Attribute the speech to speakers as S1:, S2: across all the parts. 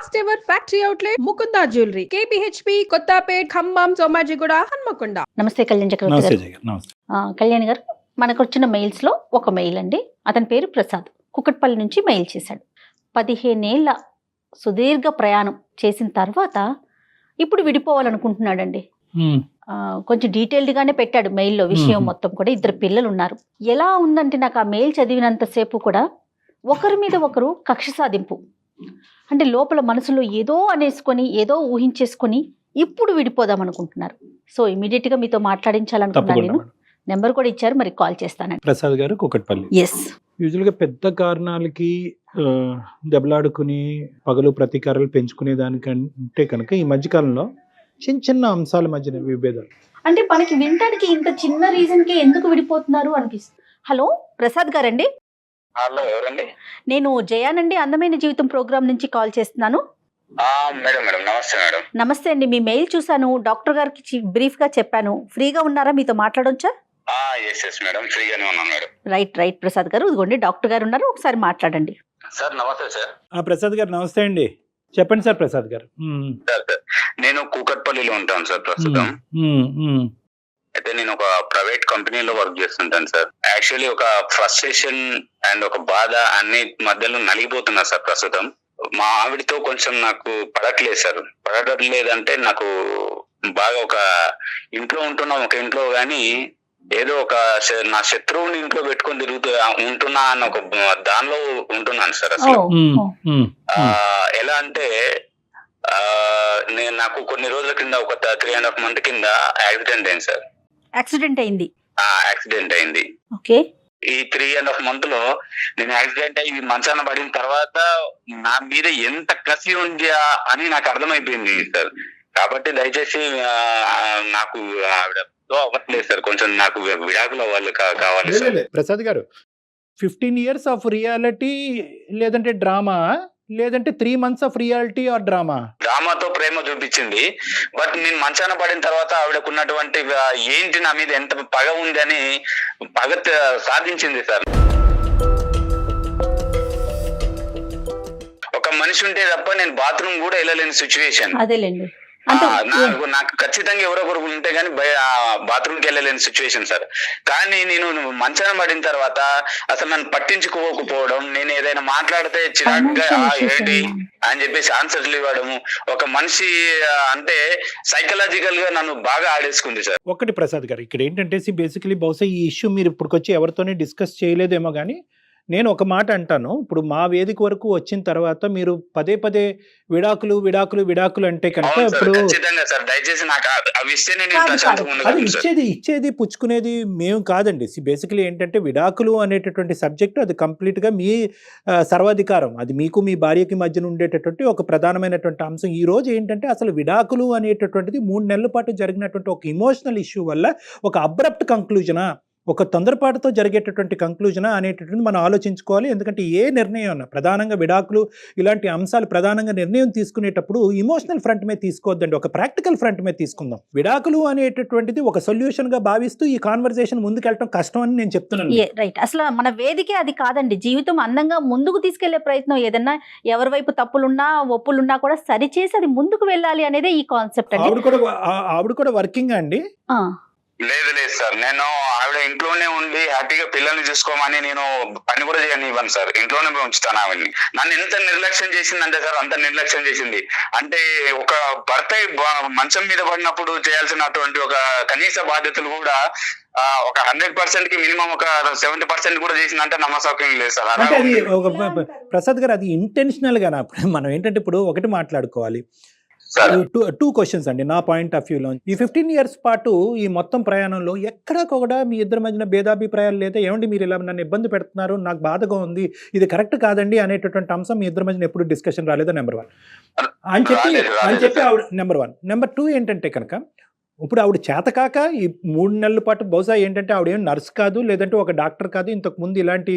S1: First ever factory outlet Mukunda jewellery KPHP Kothapet Khammam Somajiguda Hanamkonda.
S2: నమస్తే కళ్యాణ్ చక్రవర్తి
S3: నమస్తే
S2: గారు.
S3: జయ గారు, నమస్తే.
S2: కళ్యాణ్ గారు, మనకు వచ్చిన మెయిల్స్ లో ఒక మెయిల్ అండి. అతని పేరు ప్రసాద్, కుకట్పల్లి నుంచి మెయిల్ చేశాడు. 15 ఏళ్ల సుదీర్ఘ ప్రయాణం చేసిన తర్వాత ఇప్పుడు విడిపోవాలనుకుంటున్నాడండి. కొంచెం డీటెయిల్డ్ గానే పెట్టాడు మెయిల్లో విషయం మొత్తం కూడా. 2 పిల్లలు ఉన్నారు. ఎలా ఉందంటే నాకు ఆ మెయిల్ చదివినంతసేపు కూడా ఒకరి మీద ఒకరు కక్ష సాధింపు, అంటే లోపల మనసులో ఏదో అనేసుకొని ఏదో ఊహించేసుకొని ఇప్పుడు విడిపోదాం అనుకుంటున్నారు. సో ఇమీడియట్ గా మీతో మాట్లాడించాలనుకున్నాను. నేను నెంబర్ కూడా ఇచ్చారు, మరి కాల్ చేస్తానండి.
S3: ప్రసాద్ గారు, కుకట్పల్లి.
S2: ఎస్,
S3: యూజువల్ గా పెద్ద కారణాలకి దెబ్బలాడుకుని పగలు ప్రతీకారాలు పెంచుకునే దానికంటే కనుక ఈ మధ్యకాలంలో చిన్న చిన్న అంశాల మధ్యన విభేదాలు.
S2: అంటే మనకి వినటానికి ఇంత చిన్న రీజన్ కి ఎందుకు విడిపోతున్నారు అనిపిస్తుంది. హలో ప్రసాద్ గారండి?
S4: హలో, ఎవరండి?
S2: నేను జయానండి, అందమైన జీవితం ప్రోగ్రామ్ నుంచి కాల్ చేస్తున్నాను.
S4: మేడం నమస్తే మేడం.
S2: నమస్తే అండి, మీ మెయిల్ చూసాను, డాక్టర్ గారికి బ్రీఫ్ గా చెప్పాను. ఫ్రీగా ఉన్నారా, మీతో మాట్లాడొచ్చా?
S4: ఎస్ మేడం, ఫ్రీగానే ఉన్నాను మేడం.
S2: రైట్ ప్రసాద్ గారు, ఇదిగోండి డాక్టర్ గారు ఉన్నారు, ఒకసారి మాట్లాడండి.
S4: సార్ నమస్తే సార్.
S3: ప్రసాద్ గారు నమస్తే అండి, చెప్పండి సార్. ప్రసాద్ గారు,
S4: సార్ నేను కూకట్పల్లిలో ఉంటాను సార్ ప్రస్తుతం. అయితే నేను ఒక ప్రైవేట్ కంపెనీలో వర్క్ చేస్తుంటాను సార్. యాక్చువల్లీ ఒక ఫ్రస్ట్రేషన్ అండ్ ఒక బాధ అన్ని మధ్యలో నలిగిపోతున్నా సార్ ప్రస్తుతం. మా ఆవిడతో కొంచెం నాకు పడట్లేదు సార్. పడట్లేదంటే నాకు బాగా ఒక ఇంట్లో ఉంటున్నాం, ఒక ఇంట్లో గానీ ఏదో ఒక నా శత్రువుని ఇంట్లో పెట్టుకొని ఉంటున్నా అన్న ఒక దానిలో ఉంటున్నాను సార్ అసలు. ఎలా అంటే నాకు కొన్ని రోజుల కింద ఒక 3.5 months కింద యాక్సిడెంట్ అయింది సార్.
S2: యాక్సిడెంట్
S4: అయింది.
S2: ఓకే.
S4: ఈ 3.5 months లో నేను యాక్సిడెంట్ అయ్యి మంచాన పడిన తర్వాత నా మీద ఎంత కసి ఉంది అని నాకు అర్థమైపోయింది సార్. కాబట్టి దయచేసి నాకు ఆవిడతో అవ్వట్లేదు సార్, కొంచెం నాకు విడాకులు అవ్వాలి కావాలి సార్.
S3: ప్రసాద్ గారు, 15 years ఆఫ్ రియాలిటీ లేదంటే డ్రామా, లేదంటే 3 months of reality or drama?
S4: డ్రామాతో ప్రేమ చూపించింది. బట్ నేను మంచాన పడిన తర్వాత ఆవిడకున్నటువంటి ఏంటి నా మీద ఎంత పగ ఉంది అని పగ సాధించింది సార్. ఒక మనిషి ఉంటే తప్ప నేను బాత్రూమ్ కూడా వెళ్ళలేని సిచ్యువేషన్.
S2: అదేలేండి,
S4: నాకు ఖచ్చితంగా ఎవరొకరు ఉంటే గానీ బాత్రూమ్కి వెళ్ళలేని సిచ్యువేషన్ సార్. కానీ నేను మంచాన పడిన తర్వాత అసలు నన్ను పట్టించుకోకపోవడం, నేను ఏదైనా మాట్లాడితే చిరాకుగా ఏంటి అని చెప్పేసి ఆన్సర్లు ఇవ్వడము, ఒక మనిషి అంటే సైకలాజికల్ గా నన్ను బాగా ఆడేసుకుంది సార్.
S3: ఒకటి ప్రసాద్ గారు, ఇక్కడ ఏంటంటే బేసికలీ బహుశా ఈ ఇష్యూ మీరు ఇప్పటికొచ్చి ఎవరితోనే డిస్కస్ చేయలేదేమో కానీ నేను ఒక మాట అంటాను. ఇప్పుడు మా వేదిక వరకు వచ్చిన తర్వాత మీరు పదే విడాకులు అంటే కనుక ఇప్పుడు అది ఇచ్చేది పుచ్చుకునేది మేము కాదండి. బేసికలీ ఏంటంటే విడాకులు అనేటటువంటి సబ్జెక్టు అది కంప్లీట్గా మీ సర్వాధికారం, అది మీకు మీ భార్యకి మధ్యన ఉండేటటువంటి ఒక ప్రధానమైనటువంటి అంశం. ఈ రోజు ఏంటంటే అసలు విడాకులు అనేటటువంటిది 3 నెలల పాటు జరిగినటువంటి ఒక ఇమోషనల్ ఇష్యూ వల్ల ఒక అబ్రప్ట్ కంక్లూజనా, ఒక తొందరపాటుతో జరిగేటటువంటి కంక్లూజనా అనేటటువంటి మనం ఆలోచించుకోవాలి. ఎందుకంటే ఏ నిర్ణయం అన్నా ప్రధానంగా విడాకులు ఇలాంటి అంశాలు ప్రధానంగా నిర్ణయం తీసుకునేటప్పుడు ఇమోషనల్ ఫ్రంట్ మీద తీసుకోవద్దండి, ఒక ప్రాక్టికల్ ఫ్రంట్ మీద తీసుకుందాం. విడాకులు అనేటటువంటిది ఒక సొల్యూషన్ గా భావిస్తూ ఈ కాన్వర్సేషన్ ముందుకెళ్ళటం కష్టం అని నేను చెప్తున్నాను.
S2: రైట్, అసలు మన వేదికే అది కాదండి. జీవితం అందంగా ముందుకు తీసుకెళ్లే ప్రయత్నం, ఏదన్నా ఎవరి వైపు తప్పులున్నా ఒప్పులున్నా కూడా సరిచేసి అది ముందుకు వెళ్ళాలి అనేదే ఈ కాన్సెప్ట్.
S3: ఆవిడ కూడా వర్కింగ్ అండి?
S4: లేదు సార్, నేను ఆవిడ ఇంట్లోనే ఉండి హ్యాపీగా పిల్లల్ని చూసుకోమని నేను పని కూడా చేయనివ్వను సార్. ఇంట్లోనే ఉంచుతాను ఆవిడ్ని. నన్ను ఎంత నిర్లక్ష్యం చేసిందంటే సార్, అంత నిర్లక్ష్యం చేసింది. అంటే ఒక భర్త మంచం మీద పడినప్పుడు చేయాల్సినటువంటి ఒక కనీస బాధ్యతలు కూడా ఒక 100% కి మినిమం ఒక 70% కూడా చేసిందంటే నమ్మసౌక్యం లేదు సార్.
S3: అంటే అది ప్రసాద్ గారు, అది ఇంటెన్షనల్ గా మనం ఏంటంటే ఇప్పుడు ఒకటి మాట్లాడుకోవాలి. 2 questions అండి నా పాయింట్ ఆఫ్ వ్యూలో. ఈ 15 years పాటు ఈ మొత్తం ప్రయాణంలో ఎక్కడా కూడా మీ ఇద్దరి మధ్యన భేదాభిప్రాయాలు లేదా ఏమండి మీరు ఇలా నన్ను ఇబ్బంది పెడుతున్నారు, నాకు బాధగా ఉంది, ఇది కరెక్ట్ కాదండి అనేటటువంటి అంశం మీ ఇద్దరి మధ్యన ఎప్పుడు డిస్కషన్ రాలేదా? నెంబర్ 1 అని చెప్పి ఆవిడ. నెంబర్ 1. నెంబర్ 2 ఏంటంటే కనుక ఇప్పుడు ఆవిడ చేతకాక ఈ 3 నెలల పాటు బహుశా ఏంటంటే ఆవిడ ఏం నర్స్ కాదు, లేదంటే ఒక డాక్టర్ కాదు, ఇంతకు ముందు ఇలాంటి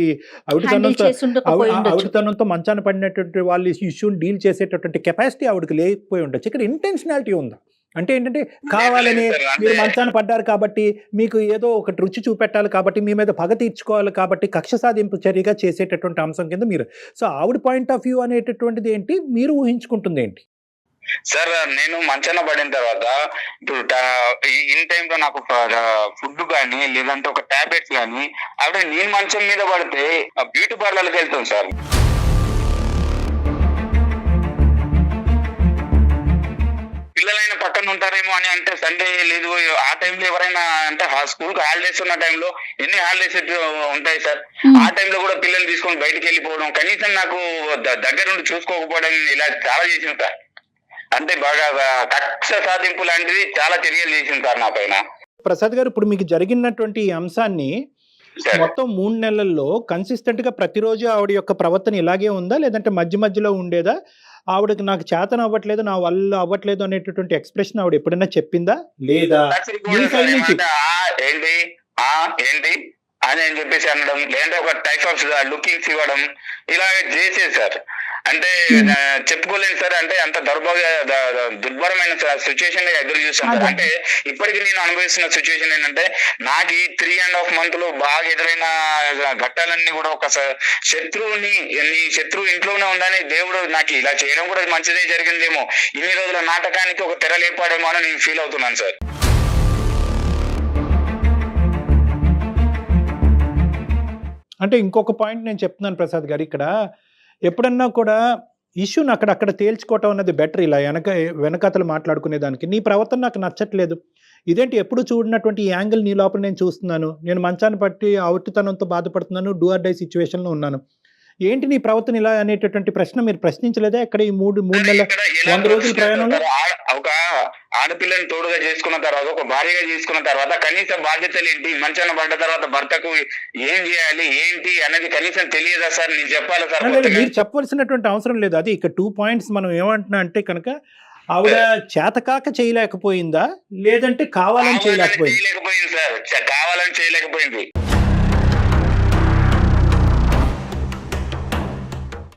S3: ఆవిడతనంతో మంచాన పడినటువంటి వాళ్ళు ఇష్యూని డీల్ చేసేటటువంటి కెపాసిటీ ఆవిడకి లేకపోయి ఉండొచ్చు. ఇక్కడ ఇంటెన్షనాలిటీ ఉందా? అంటే ఏంటంటే కావాలని మీరు మంచాన పడ్డారు కాబట్టి మీకు ఏదో ఒకటి రుచి చూపెట్టాలి కాబట్టి మీ మీద పగ తీర్చుకోవాలి కాబట్టి కక్ష సాధింపు చర్యగా చేసేటటువంటి అంశం కింద మీరు సో ఆవిడ పాయింట్ ఆఫ్ వ్యూ అనేటటువంటిది ఏంటి మీరు ఊహించుకుంటుంది ఏంటి
S4: సార్ నేను మంచాన పడిన తర్వాత ఇప్పుడు ఇన్ టైంలో నాకు ఫుడ్ కానీ లేదంటే ఒక టాబ్లెట్స్ కానీ అప్పుడు నేను మంచం మీద పడితే బ్యూటీ పార్లర్కి వెళ్తాం సార్. పిల్లలైన పక్కన ఉంటారేమో అని అంటే సండే లేదు ఆ టైంలో ఎవరైనా అంటే స్కూల్ కి హాలిడేస్ ఉన్న టైంలో ఎన్ని హాలిడేస్ ఉంటాయి సార్, ఆ టైంలో కూడా పిల్లల్ని తీసుకొని బయటకు వెళ్ళిపోవడం, కనీసం నాకు దగ్గర నుండి చూసుకోకపోవడం ఇలా చాలా చేసింది సార్. అంటే బాగా కక్ష సాధింపు లాంటిది చాలా చర్యలు చేసింది సార్ నా పైన.
S3: ప్రసాద్ గారు ఇప్పుడు మీకు జరిగినటువంటి ఈ అంశాన్ని మొత్తం 3 నెలల్లో కన్సిస్టెంట్ గా ప్రతిరోజు ఆవిడ యొక్క ప్రవర్తన ఇలాగే ఉందా లేదంటే మధ్య మధ్యలో ఉండేదా? ఆవిడకి నాకు చేతన అవ్వట్లేదు నా వల్ల అవ్వట్లేదు అనేటటువంటి ఎక్స్ప్రెషన్ ఆవిడ ఎప్పుడైనా చెప్పిందా లేదా?
S4: ఏంటి ఏంటి అని చెప్పేసి అనడం, లేదంటే ఒక టైప్ ఆఫ్ లుకింగ్స్ ఇవ్వడం ఇలా చేసేది సార్. అంటే చెప్పుకోలేను సార్, అంటే అంత దుర్భరమైన సిచ్యువేషన్ ఎదురు చూస్తాను సార్. అంటే ఇప్పటికి నేను అనుభవిస్తున్న సిచ్యువేషన్ ఏంటంటే నాకు ఈ 3.5 months లో బాగా ఎదురైన ఘట్టాలన్నీ కూడా ఒక శత్రువుని నీ శత్రువు ఇంట్లోనే ఉందని దేవుడు నాకు ఇలా చేయడం కూడా మంచిదే జరిగిందేమో, ఇన్ని రోజుల నాటకానికి ఒక తెర లేపాడేమో అని నేను ఫీల్ అవుతున్నాను సార్.
S3: అంటే ఇంకొక పాయింట్ నేను చెప్తున్నాను ప్రసాద్ గారు, ఇక్కడ ఎప్పుడన్నా కూడా ఇష్యూని అక్కడ తేల్చుకోవటం అన్నది బెటర్. ఇలా వెనకతలు మాట్లాడుకునే దానికి నీ ప్రవర్తన నాకు నచ్చట్లేదు, ఇదేంటి ఎప్పుడు చూడనటువంటి ఈ యాంగిల్ నీ లోపల నేను చూస్తున్నాను, నేను మంచాన్ని పట్టి అవుటితనంతో బాధపడుతున్నాను, డూ ఆర్ డై సిచ్యువేషన్లో ఉన్నాను, ఏంటి నీ ప్రవర్తన ఇలా అనేటటువంటి ప్రశ్న మీరు ప్రశ్నించలేదా ఇక్కడ ఈ 3 నెలల 100 రోజుల ప్రయాణంలో?
S4: ఒక ఆడపిల్లని తోడుగా చేసుకున్న తర్వాత, ఒక భార్యగా చేసుకున్న తర్వాత కనీస బాధ్యతలు ఏంటి, మంచాన పడ్డ తర్వాత భర్తకు ఏం చేయాలి ఏంటి అనేది కనీసం తెలియదా సార్? నేను చెప్పాలి సార్?
S3: మీరు చెప్పవలసినటువంటి అవసరం లేదు. అది ఇక్కడ 2 points మనం ఏమంటున్నా అంటే కనుక ఆవిడ చేతకాక చేయలేకపోయిందా లేదంటే కావాలని చేయలేకపోయింది
S4: సార్, కావాలని చేయలేకపోయింది.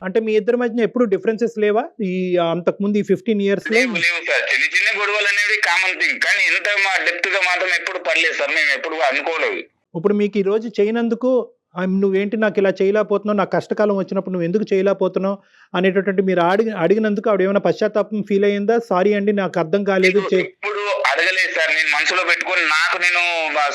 S3: అంటే మీ ఇద్దరి మధ్య ఎప్పుడు డిఫరెన్సెస్ లేవా ఈ అంతకుముందు ఈ 15 years లో?
S4: లేవు సార్, చిన్న చిన్న గొడవలు అనేది కామన్ థింగ్, కానీ ఇంత డెప్త్ గా మాత్రం ఎప్పుడు పడలేదు సార్, మేము ఎప్పుడు అనుకోలేదు.
S3: ఇప్పుడు మీకు ఈ రోజు చేయనందుకు నువ్వేంటి నాకు ఇలా చేయలేకపోతున్నావు, నాకు కష్టకాలం వచ్చినప్పుడు నువ్వు ఎందుకు చేయలేకపోతున్నావు అనేటటువంటి మీరు అడిగినందుకు ఆవిడ ఏమైనా పశ్చాత్తాపం ఫీల్ అయ్యిందా? సారీ అండి నాకు అర్థం కాలేదు.
S4: ఇప్పుడు అడగలేదు సార్, నేను మనసులో పెట్టుకొని నాకు నేను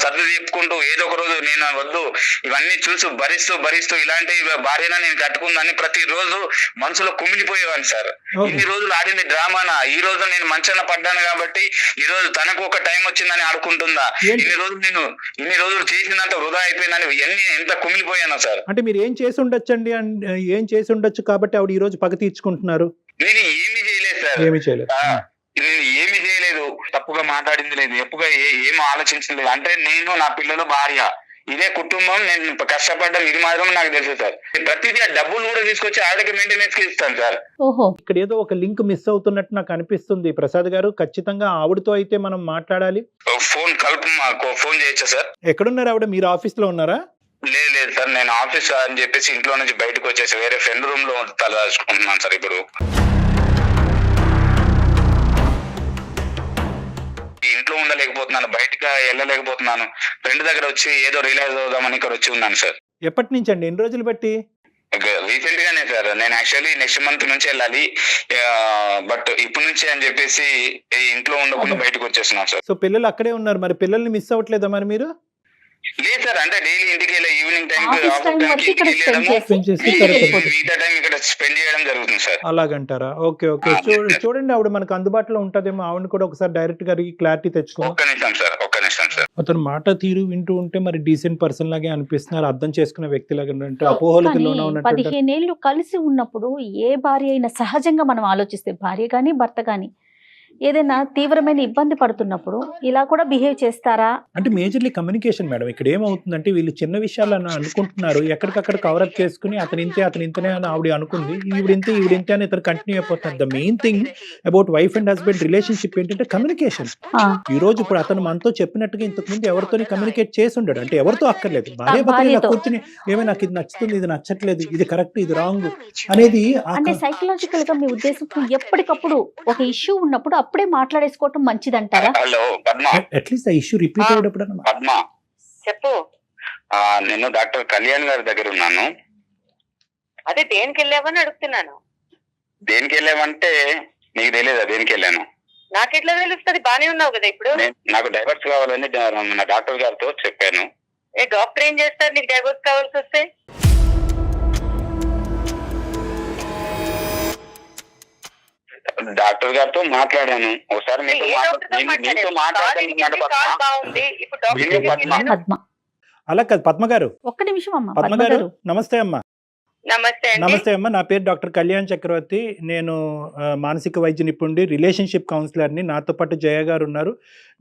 S4: సర్ది చెప్పుకుంటూ ఏదో ఒక రోజు నేను వద్దు ఇవన్నీ చూసి భరిస్తూ ఇలాంటి భార్యన నేను కట్టుకుందని ప్రతిరోజు మనసులో కుమిలిపోయేవాడిని సార్. ఇన్ని రోజులు ఆడింది డ్రామానా, ఈ రోజు నేను మంచాన పడ్డాను కాబట్టి ఈ రోజు తనకు ఒక టైం వచ్చిందని ఆడుకుంటుందా, ఇన్ని రోజులు చేసినంత వృధా అయిపోయిందని ఎంత కుమిలిపోయాను సార్.
S3: అంటే మీరు ఏం చేసి ఉండొచ్చండి, ఏం చేసి ఉండొచ్చు కాబట్టి ఆవిడ ఈ రోజు పగ తీర్చుకుంటున్నారు?
S4: నేను ఏమి చేయలేదు సార్, నేను ఏమి చేయలేదు, తప్పుగా మాట్లాడింది లేదు, ఎప్పుగా ఏం ఆలోచించలేదు. అంటే నేను నా పిల్లలు భార్య ఇదే కుటుంబం, నేను కష్టపడ్డం ఇది మాత్రం నాకు తెలుసు సార్. ప్రతిదీ డబ్బులు కూడా తీసుకొచ్చి ఆవిడకి మెయింటెనెన్స్ కి ఇస్తాను సార్.
S3: ఇక్కడ ఏదో ఒక లింక్ మిస్ అవుతున్నట్టు నాకు అనిపిస్తుంది ప్రసాద్ గారు. ఖచ్చితంగా ఆవిడతో అయితే మనం మాట్లాడాలి.
S4: ఫోన్ చేయొచ్చా సార్?
S3: ఎక్కడున్నారు ఆవిడ? మీరు ఆఫీస్ లో ఉన్నారా?
S4: లేదు సార్, నేను ఆఫీస్ అని చెప్పేసి ఇంట్లో నుంచి బయటకు వచ్చేసి వేరే ఫ్రెండ్ రూమ్ లో తలదాచుకుంటున్నాను సార్. ఇప్పుడు ఇంట్లో ఉండలేకపోతున్నాను, బయటకు వెళ్ళలేకపోతున్నాను, ఫ్రెండ్ దగ్గర వచ్చి ఏదో రిలైజ్ అవుదామని ఇక్కడ వచ్చి ఉన్నాను సార్.
S3: ఎప్పటి నుంచి అండి, ఎన్ని రోజులు బట్టి?
S4: రీసెంట్ గానే సార్, నేను యాక్చువల్లీ నెక్స్ట్ మంత్ నుంచి వెళ్ళాలి, బట్ ఇప్పటి నుంచి అని చెప్పేసి ఇంట్లో ఉండకుండా బయటకు వచ్చేస్తున్నాను సార్.
S3: సో పిల్లలు అక్కడే ఉన్నారు, మరి పిల్లల్ని మిస్ అవ్వట్లేదా మరి మీరు?
S4: లేదు సార్, అంటే డైలీ ఇంటికి వెళ్ళి ఈవినింగ్ టైం మిగతా టైం ఇక్కడ స్పెండ్ చేయడం జరుగుతుంది సార్.
S3: అలాగంటారా? ఓకే ఓకే, చూడండి ఆవిడ మనకు అందుబాటులో ఉంటదేమో, ఆవిడ కూడా ఒకసారి డైరెక్ట్ గా క్లారిటీ తెచ్చుకోండి.
S4: ఒక్క నిమిషం సార్.
S3: అతను మాట తీరు వింటూ ఉంటే మరి డీసెంట్ పర్సన్ లాగే అనిపిస్తున్నారు, అర్థం చేసుకునే వ్యక్తి లాగా. అంటే అపోహలకు లోన ఉన్నట్టు.
S2: 15 ఏళ్ళు కలిసి ఉన్నప్పుడు ఏ భార్య అయినా సహజంగా మనం ఆలోచిస్తే, భార్య కానీ భర్త కానీ ఏదైనా తీవ్రమైన ఇబ్బంది పడుతున్నప్పుడు ఇలా కూడా బిహేవ్ చేస్తారా?
S3: అంటే మేజర్లీ కమ్యూనికేషన్ మేడం. ఇక్కడ ఏమవుతుందంటే వీళ్ళు చిన్న విషయాలు అనుకుంటున్నారు, ఎక్కడికక్కడ కవరప్ చేసుకుని అతను ఇంతనే అని ఆవిడ అనుకుంది, ఈవిడింతే అని ఇతను కంటిన్యూ అయిపోతున్నారు. The main thing about wife and husband relationship ఏంటంటే కమ్యూనికేషన్. ఈ రోజు ఇప్పుడు అతను మనతో చెప్పినట్టుగా ఇంతకు ముందు ఎవరితో కమ్యూనికేట్ చేసి ఉండడు, అంటే ఎవరితో అక్కర్లేదు, భార్య భర్త కూర్చుని ఏమో నాకు ఇది నచ్చుతుంది, ఇది నచ్చట్లేదు, ఇది కరెక్ట్, ఇది రాంగ్ అనేది.
S2: అంటే సైకలాజికల్ గా మీ ఉద్దేశం ఎప్పటికప్పుడు ఒక ఇష్యూ ఉన్నప్పుడు అప్పుడే మాట్లాడేసుకోవటం మంచిదంటారా?
S4: హలో పద్మ,
S3: అట్లీస్ట్ ఆ ఇష్యూ రిపీట్ అయ్యేటప్పుడు అన్నమాట.
S4: పద్మ
S5: చెప్పు.
S4: నేను డాక్టర్ కళ్యాణ్ గారి దగ్గర ఉన్నాను.
S5: అదే దేనికి వెళ్ళావని అడుగుతున్నాను.
S4: దేనికి వెళ్ళామంటే నీకు తెలియదా దేనికి వెళ్ళాను?
S5: నాకెట్లా తెలుస్తుంది? బానే ఉన్నావు కదా ఇప్పుడు.
S4: నాకు డైవర్స్ కావాలని మన డాక్టర్ గారితో చెప్పాను.
S5: ఏ డాక్టర్ ఏం చేస్తారు నీకు డైవర్స్ కావాల్సి వస్తే?
S4: డాక్టర్ గారితో మాట్లాడాను ఒకసారి.
S5: ఏ డాక్టర్తో మాట్లాడావు? బాగుంది. ఇప్పుడు డాక్టర్ దగ్గరికి వెళ్ళాను.
S2: పద్మ,
S3: అలా కాదు పద్మ గారు.
S2: ఒక్క నిమిషం అమ్మా.
S3: పద్మ
S2: పద్మ
S3: గారు
S2: గారు
S3: నమస్తే అమ్మా.
S5: నమస్తే అండి.
S3: నమస్తే అమ్మా, నా పేరు డాక్టర్ కళ్యాణ్ చక్రవర్తి. నేను మానసిక వైద్య నిపుణుడి, రిలేషన్షిప్ కౌన్సిలర్ని. నాతో పాటు జయ గారు ఉన్నారు.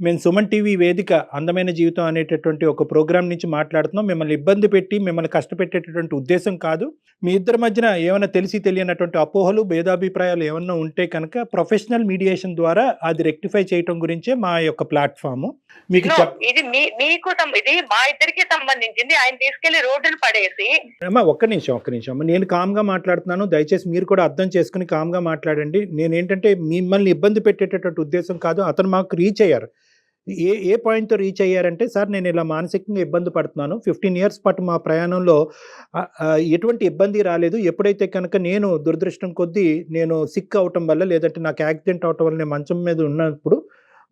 S3: మేము సుమన్ టీవీ వేదిక అందమైన జీవితం అనేటటువంటి ఒక ప్రోగ్రాం నుంచి మాట్లాడుతున్నాం. మిమ్మల్ని ఇబ్బంది పెట్టి మిమ్మల్ని కష్టపెట్టేటటువంటి ఉద్దేశం కాదు. మీ ఇద్దరి మధ్యన ఏమైనా తెలిసి తెలియనటువంటి అపోహలు, భేదాభిప్రాయాలు ఏమన్నా ఉంటే కనుక ప్రొఫెషనల్ మీడియేషన్ ద్వారా అది రెక్టిఫై చేయటం గురించే మా యొక్క ప్లాట్ఫామ్. మీకు
S5: ఇది మీకు ఇది మా ఇద్దరికి సంబంధించింది. ఆయన తీసుకెళ్లి రోడ్డును పడేసి.
S3: అమ్మా ఒక్క నిమిషం అమ్మ, నేను కామ్గా మాట్లాడుతున్నాను. దయచేసి మీరు కూడా అర్థం చేసుకుని కామ్గా మాట్లాడండి. నేనేంటంటే మిమ్మల్ని ఇబ్బంది పెట్టేటటువంటి ఉద్దేశం కాదు. అతను మాకు రీచ్ అయ్యారు. ఏ పాయింట్తో రీచ్ అయ్యారంటే, సార్ నేను ఇలా మానసికంగా ఇబ్బంది పడుతున్నాను. 15 years పాటు మా ప్రయాణంలో ఎటువంటి ఇబ్బంది రాలేదు. ఎప్పుడైతే కనుక నేను దురదృష్టం కొద్దీ నేను సిక్ అవటం వల్ల, లేదంటే నాకు యాక్సిడెంట్ అవటం వల్ల నేను మంచం మీద ఉన్నప్పుడు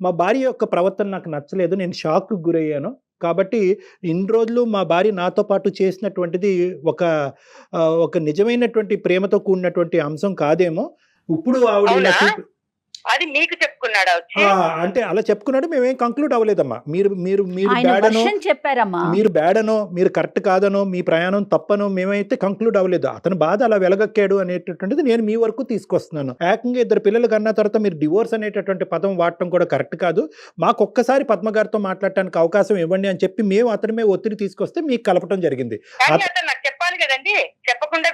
S3: మా భార్య యొక్క ప్రవర్తన నాకు నచ్చలేదు. నేను షాక్కు గురయ్యాను. కాబట్టి ఇన్ని రోజులు మా భార్య నాతో పాటు చేసినటువంటిది ఒక నిజమైనటువంటి ప్రేమతో కూడినటువంటి అంశం కాదేమో. ఇప్పుడు ఆవిడ
S5: అది మీకు చెప్పుకున్నాడా వచ్చి?
S3: అంటే అలా చెప్పుకున్నాడు. మేమేం కంక్లూడ్ అవ్వలేదమ్మా. మీరు
S2: ఆయన
S3: బ్యాడనో,
S2: వర్షన్ చెప్పారమ్మా.
S3: మీరు బ్యాడనో, మీరు కరెక్ట్ కాదనో, మీ ప్రయాణం తప్పనో మేమైతే కంక్లూడ్ అవ్వలేదు. అతను బాధ అలా వెలగక్కాడు అనేటటువంటిది నేను మీ వరకు తీసుకొస్తున్నాను. ఏకంగా 2 పిల్లలు కన్నా తర్వాత మీరు డివోర్స్ అనేటటువంటి పదం వాడటం కూడా కరెక్ట్ కాదు. మాకు ఒక్కసారి పద్మ గారితో మాట్లాడటానికి అవకాశం ఇవ్వండి అని చెప్పి మేము అతని మీద ఒత్తిడి తీసుకొస్తే మీకు కలపడం జరిగింది.
S5: నాకు చెప్పాలి కదండి. చెప్పకుండా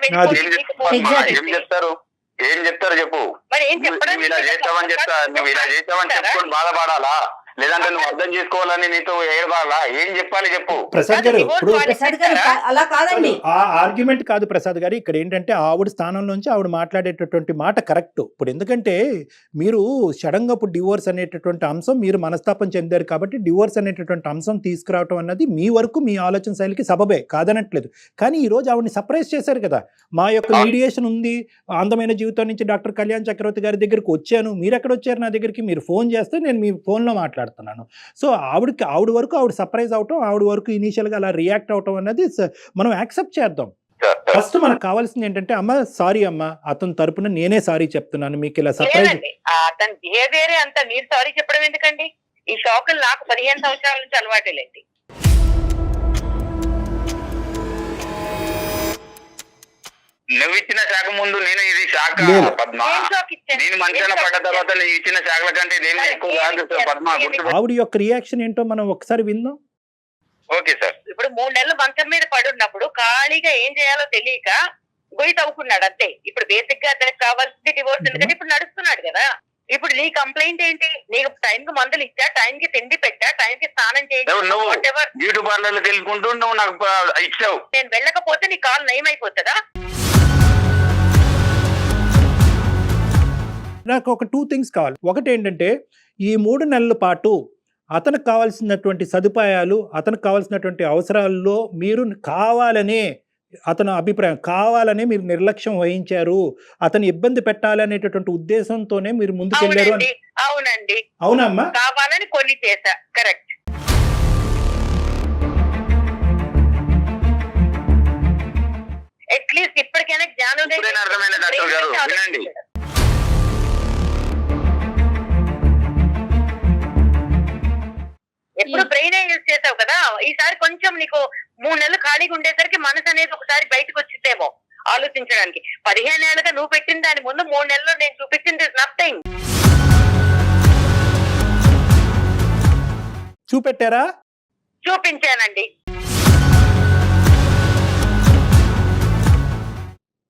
S4: ఏం చెప్తారు చెప్పు.
S5: మరి ఏం చెప్పడం?
S4: నువ్వు ఇలా చేస్తావని చెప్పుకొని బాధపడాలా, లేదంటే నువ్వు అర్థం చేసుకోవాలని నీతో ఏడవాలా? ఏం చెప్పాలి చెప్పు.
S3: ప్రసాద్ గారు, ఇప్పుడు
S2: అలా కాదండి.
S3: ఆ ఆర్గ్యుమెంట్ కాదు ప్రసాద్ గారు. ఇక్కడ ఏంటంటే ఆవిడ స్థానంలోంచి ఆవిడ మాట్లాడేటటువంటి మాట కరెక్ట్. ఇప్పుడు ఎందుకంటే మీరు సడన్ గా ఇప్పుడు డివోర్స్ అనేటటువంటి అంశం, మీరు మనస్తాపం చెందారు కాబట్టి డివోర్స్ అనేటటువంటి అంశం తీసుకురావటం అన్నది మీ వరకు మీ ఆలోచన శైలికి సబబే, కాదనట్లేదు. కానీ ఈ రోజు ఆవిడని సర్ప్రైజ్ చేశారు కదా. మా యొక్క మీడియేషన్ ఉంది, అందమైన జీవితం నుంచి డాక్టర్ కళ్యాణ్ చక్రవర్తి గారి దగ్గరికి వచ్చాను. మీరు ఎక్కడ వచ్చారు నా దగ్గరికి? మీరు ఫోన్ చేస్తే నేను మీ ఫోన్లో మాట్లాడుతున్నాను. సో ఆవిడ వరకు ఆవిడ సర్ప్రైజ్ అవటం, ఆవిడ వరకు ఇనీషియల్ గా అలా రియాక్ట్ అవటం అన్నది మనం యాక్సెప్ట్ చేద్దాం. ఫస్ట్ మనకు కావాల్సింది ఏంటంటే, అమ్మ సారీ అమ్మ, అతని తరపున నేనే సారీ చెప్తున్నాను. మీకు ఇలా సర్ప్రైజ్.
S5: అతని బిహేవియర్ అంతా మీరు సారీ చెప్పడం ఎందుకండి? ఈ షాకులు నాకు 15 సంవత్సరాల నుంచి అలవాటేలేండి.
S4: నువ్వు ఇచ్చిన శాఖ ముందు నేను ఇది శాఖ పద్మ. నేను మంచాన పడ్డ తర్వాత నువ్వు ఇచ్చిన శాఖల కంటే నేను ఎక్కువ కాదు పద్మ.
S3: ఆవిడ యొక్క రియాక్షన్ ఏంటో మనం ఒకసారి విందాం.
S4: Okay sir.
S5: ఇప్పుడు 3 నెలలు మంచం మీద పడున్నప్పుడు ఖాళీగా ఏం చేయాలో తెలియక గొయ్యి తవ్వుకున్నాడు అంతే. ఇప్పుడు బేసిక్ గా అతనికి కావాల్సింది డివోర్స్. ఎందుకంటే ఇప్పుడు నడుస్తున్నాడు కదా. ఇప్పుడు నీ కంప్లైంట్ ఏంటి? నీకు టైం కి మందులు ఇచ్చా, టైం కి తిండి పెట్టా, టైం కి స్నానం చేయించు,
S4: బ్యూటీ పార్లర్ లో తెలుసుకుంటూ నువ్వు నాకు ఇచ్చావు.
S5: నేను వెళ్ళకపోతే నీ కాలు నయమైపోతుందా?
S3: నాకు ఒక 2 things కావాలి. ఒకటి ఏంటంటే, ఈ 3 నెలల పాటు అతనికి కావాల్సినటువంటి సదుపాయాలు, అతనికి కావాల్సినటువంటి అవసరాల్లో మీరు కావాలనే, అతని అభిప్రాయం కావాలనే మీరు నిర్లక్ష్యం వహించారు, అతను ఇబ్బంది పెట్టాలనేటటువంటి ఉద్దేశంతోనే మీరు ముందుకెళ్ళారు.
S5: అవునండి.
S3: అవునమ్మా,
S5: కావాలని కొన్ని చేశా. కరెక్ట్. అట్లీస్ట్ ఇప్పటికైనా జ్ఞానోదయం
S4: అర్థమైన డాక్టర్ గారు వినండి.
S5: ఎప్పుడు బ్రెయిన్ యూజ్ చేసావు కదా. ఈసారి కొంచెం నీకు 3 నెలలు ఖాళీగా ఉండేసరికి మనసు అనేది ఒకసారి బయటకు వచ్చిందేమో ఆలోచించడానికి. 15 ఏళ్ళుగా నువ్వు పెట్టిన దాని ముందు 3 నెలల్లో నేను చూపించింది నథింగ్.
S3: చూపెట్టారా?
S5: చూపించానండి.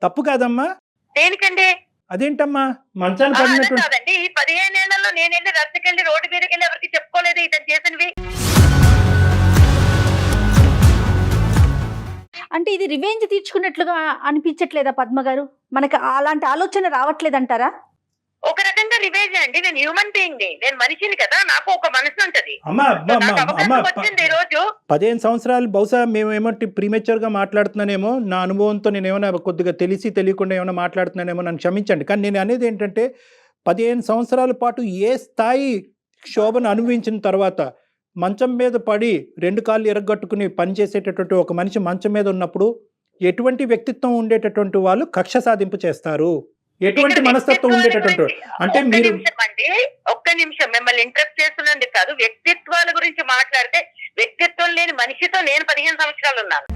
S3: తప్పు కాదమ్మా.
S5: దేనికండి?
S3: అదేంటమ్మా మంచాన్ని పడినట్టు
S5: కాదండి. ఈ 15 ఏళ్లలో నేను వెళ్ళి రద్దకెళ్ళి రోడ్డు మీదకి వెళ్ళి ఎవరికి చెప్పుకోలేదు ఇతను చేసినవి.
S2: అంటే ఇది రివెంజ్ తీర్చుకున్నట్లుగా అనిపించట్లేదా పద్మ గారు? మనకి అలాంటి ఆలోచన రావట్లేదంటారా?
S5: ఒక రకంగా రివెంజ్ మ్యారేజ్ అండి, నేను హ్యూమన్ బీయింగ్ ని, నేను మనిషిని కదా, నాకు ఒక మనసు ఉంటది.
S3: అమ్మా
S5: నాకు అవకాశం వచ్చింది ఈ రోజు.
S3: 15 సంవత్సరాలు బహుశా మేము ఏమంటే ప్రీమెచ్యూర్ గా మాట్లాడుతున్నానేమో, నా అనుభవంతో నేను ఏమైనా కొద్దిగా తెలియకుండా ఏమైనా మాట్లాడుతున్నానేమో, నన్ను క్షమించండి. కానీ నేను అనేది ఏంటంటే 15 సంవత్సరాల పాటు ఏ స్థాయి క్షోభను అనుభవించిన తర్వాత మంచం మీద పడి 2 కాళ్ళు ఎరగొట్టుకుని పనిచేసేటటువంటి ఒక మనిషి మంచం మీద ఉన్నప్పుడు ఎటువంటి వ్యక్తిత్వం ఉండేటటువంటి వాళ్ళు కక్ష సాధింపు చేస్తారు, ఎటువంటి మనస్తత్వం ఉండేటటువంటి అంటే మీరు
S5: ఒక్క నిమిషం మిమ్మల్ని ఇంటరప్ట్ చేస్తున్నది కాదు, వ్యక్తిత్వాల గురించి మాట్లాడితే వ్యక్తిత్వం లేని మనిషితో నేను 15 సంవత్సరాలు ఉన్నాను.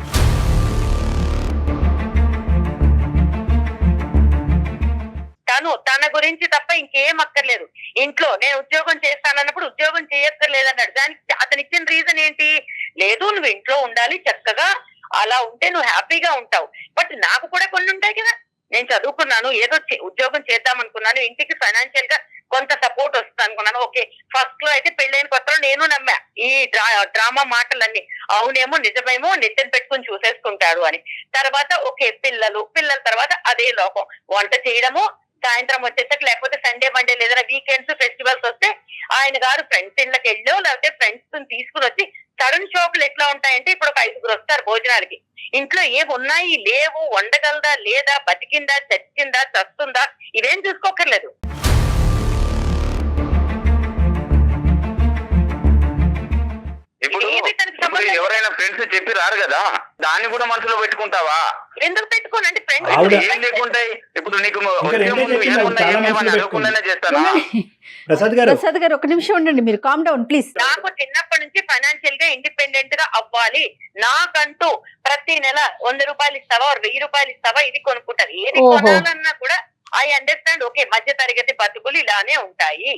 S5: తన గురించి తప్ప ఇంకేం అక్కర్లేదు. ఇంట్లో నేను ఉద్యోగం చేస్తానన్నప్పుడు ఉద్యోగం చేయక్కర్లేదన్నాడు. దానికి అతను ఇచ్చిన రీజన్ ఏంటి? లేదు నువ్వు ఇంట్లో ఉండాలి చక్కగా, అలా ఉంటే నువ్వు హ్యాపీగా ఉంటావు. బట్ నాకు కూడా కొన్ని ఉంటాయి కదా, నేను చదువుకున్నాను, ఏదో ఉద్యోగం చేద్దాం అనుకున్నాను, ఇంటికి ఫైనాన్షియల్ గా కొంత సపోర్ట్ వస్తుంది అనుకున్నాను. ఓకే, ఫస్ట్ లో అయితే పెళ్ళైన కొత్తలో నేను నమ్మా ఈ డ్రామా మాటలన్నీ, అవునేమో నిజమేమో నెత్తిన పెట్టుకుని చూసేసుకుంటాడు అని. తర్వాత ఓకే పిల్లల తర్వాత అదే లోకం, వంట చేయడము, సాయంత్రం వచ్చేసరికి లేకపోతే సండే మండే లేదా వీకెండ్స్ ఫెస్టివల్స్ వస్తే ఆయన గారు ఫ్రెండ్స్ ఇళ్ళకి వెళ్ళో లేకపోతే ఫ్రెండ్స్ తీసుకుని వచ్చి సడన్ షాపులు ఎట్లా ఉంటాయంటే ఇప్పుడు ఒక 5గురు వస్తారు భోజనాలకి, ఇంట్లో ఏమి ఉన్నాయి లేవు, వండగలదా లేదా, బతికిందా చచ్చిందా చస్తుందా ఇవేం చూసుకోకర్లేదు.
S4: ఇప్పుడు ఎవరైనా ఫ్రెండ్స్ చెప్పి రారు కదా, దాన్ని కూడా మనసులో పెట్టుకుంటావా?
S5: ఎందుకు పెట్టుకోనండి ఫ్రెండ్స్
S4: ఏం లేకుంటాయి. ఇప్పుడు నీకు అనుకుండానే చేస్తాను.
S3: ప్రసాద్
S2: గారు ఒక నిమిషం ఉండండి, మీరు కామ్ డౌన్ ప్లీజ్.
S5: నాకు చిన్నప్పటి నుంచి ఫైనాన్షియల్ గా ఇండిపెండెంట్ గా అవ్వాలి, నాకంటూ ప్రతి నెల 100 రూపాయలు ఇస్తావా 1000 రూపాయలు ఇస్తావా ఇది కొనుక్కుంటారు. ఏది కొనాలన్నా కూడా ఐ అండర్స్టాండ్, ఓకే మధ్య తరగతి బతుకులు ఇలానే ఉంటాయి,